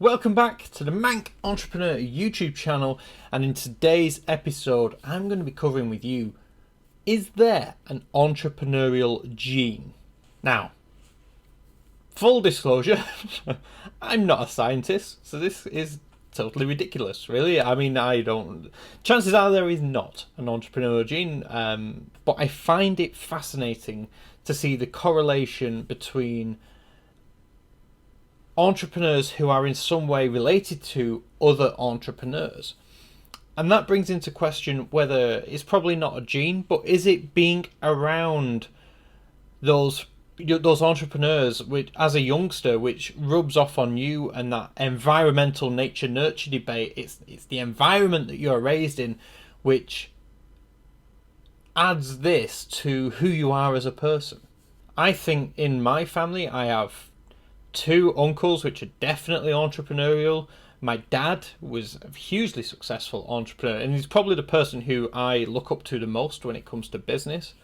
Welcome back to the Manc Entrepreneur YouTube channel, and in today's episode I'm going to be covering with you, is there an entrepreneurial gene? Now, full disclosure, I'm not a scientist, so this is totally ridiculous, really. I mean, chances are there is not an entrepreneurial gene, but I find it fascinating to see the correlation between entrepreneurs who are in some way related to other entrepreneurs. And that brings into question whether it's probably not a gene, but is it being around those entrepreneurs which, as a youngster, which rubs off on you, and that environmental nature nurture debate. It's the environment that you're raised in which adds this to who you are as a person. I think in my family I have two uncles which are definitely entrepreneurial. My dad was a hugely successful entrepreneur, and he's probably the person who I look up to the most when it comes to business,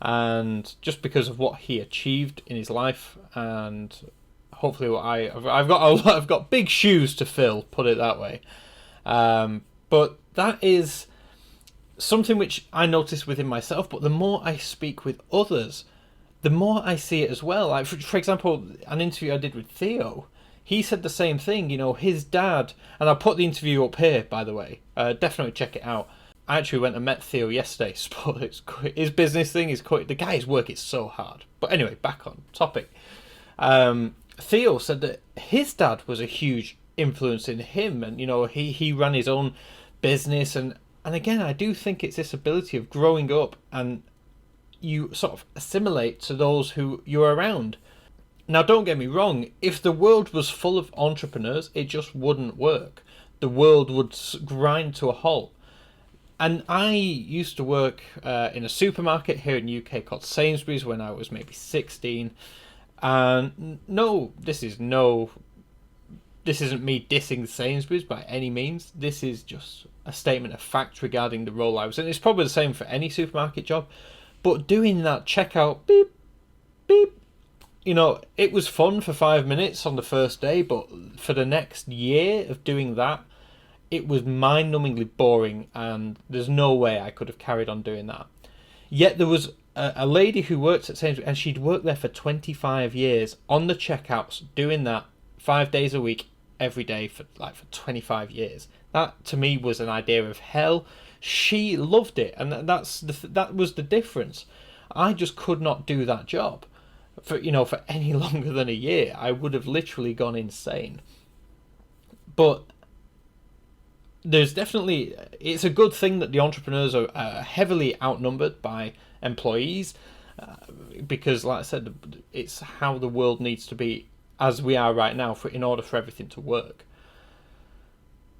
and just because of what he achieved in his life, and hopefully what I've got big shoes to fill, put it that way. But that is something which I notice within myself, but the more I speak with others, the more I see it as well. Like, for example, an interview I did with Theo, he said the same thing. You know, his dad, and I'll put the interview up here, by the way. Definitely check it out. I actually went and met Theo yesterday. His business thing is quite... The guy's work is so hard. But anyway, back on topic. Theo said that his dad was a huge influence in him, and, you know, he ran his own business. And again, I do think it's this ability of growing up and you sort of assimilate to those who you're around. Now, don't get me wrong, if the world was full of entrepreneurs, it just wouldn't work. The world would grind to a halt. And I used to work in a supermarket here in the UK called Sainsbury's when I was maybe 16. And this isn't me dissing Sainsbury's by any means. This is just a statement of fact regarding the role I was in. It's probably the same for any supermarket job. But doing that checkout, beep, beep, you know, it was fun for 5 minutes on the first day, but for the next year of doing that, it was mind-numbingly boring, and there's no way I could have carried on doing that. Yet there was a lady who worked at Sainsbury's, and she'd worked there for 25 years on the checkouts, doing that 5 days a week, every day for 25 years. That, to me, was an idea of hell. She loved it, and that was the difference. I just could not do that job for any longer than a year. I would have literally gone insane. But there's definitely, it's a good thing that the entrepreneurs are heavily outnumbered by employees, because, like I said, it's how the world needs to be as we are right now in order for everything to work.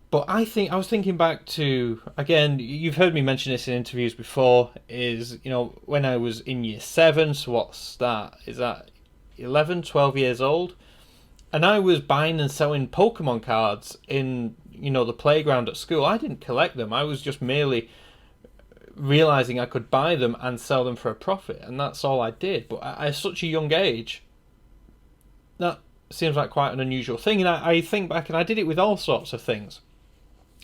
But I was thinking back to, again, you've heard me mention this in interviews before, is, when I was in year 7, so what's that? Is that 11, 12 years old? And I was buying and selling Pokemon cards in, the playground at school. I didn't collect them. I was just merely realizing I could buy them and sell them for a profit. And that's all I did. But at such a young age, that seems like quite an unusual thing. And I think back, and I did it with all sorts of things.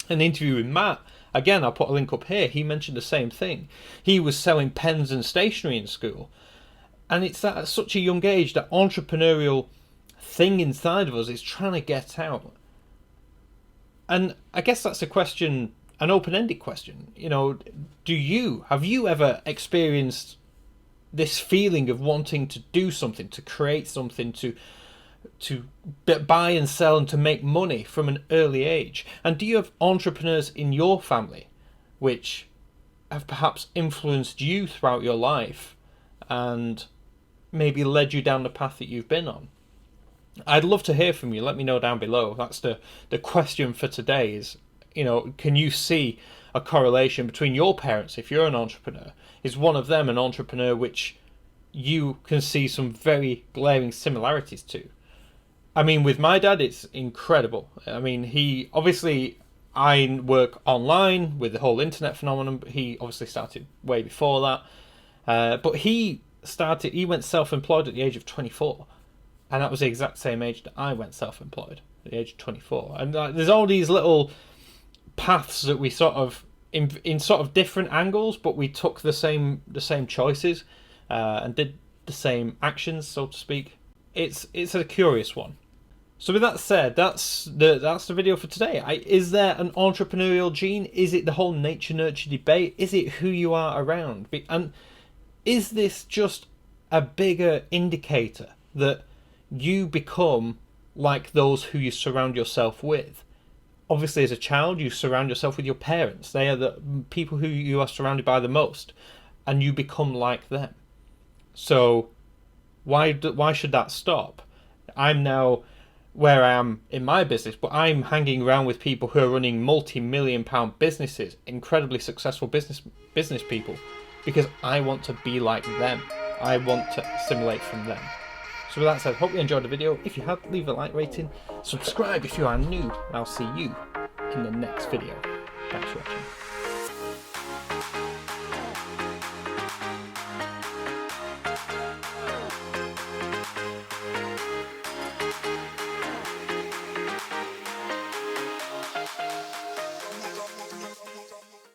An interview with Matt, again, I'll put a link up here, he mentioned the same thing. He was selling pens and stationery in school. And it's that at such a young age, that entrepreneurial thing inside of us is trying to get out. And I guess that's a question, an open-ended question. Have you ever experienced this feeling of wanting to do something, to create something, to buy and sell and to make money from an early age? And do you have entrepreneurs in your family which have perhaps influenced you throughout your life and maybe led you down the path that you've been on? I'd love to hear from you. Let me know down below. That's the question for today is, can you see a correlation between your parents, if you're an entrepreneur? Is one of them an entrepreneur which you can see some very glaring similarities to? I mean, with my dad, it's incredible. I mean, I work online with the whole internet phenomenon, but he obviously started way before that. But he went self-employed at the age of 24. And that was the exact same age that I went self-employed, at the age of 24. And there's all these little paths that we sort of, in sort of different angles, but we took the same choices and did the same actions, so to speak. It's a curious one. So with that said, that's the video for today. Is there an entrepreneurial gene? Is it the whole nature-nurture debate? Is it who you are around? And is this just a bigger indicator that you become like those who you surround yourself with? Obviously, as a child, you surround yourself with your parents. They are the people who you are surrounded by the most, and you become like them. So why should that stop? I'm now where I am in my business, but I'm hanging around with people who are running multi-million-pound businesses, incredibly successful business people, because I want to be like them. I want to assimilate from them. So with that said, hope you enjoyed the video. If you have, leave a like rating, subscribe if you are new, and I'll see you in the next video. Thanks for watching.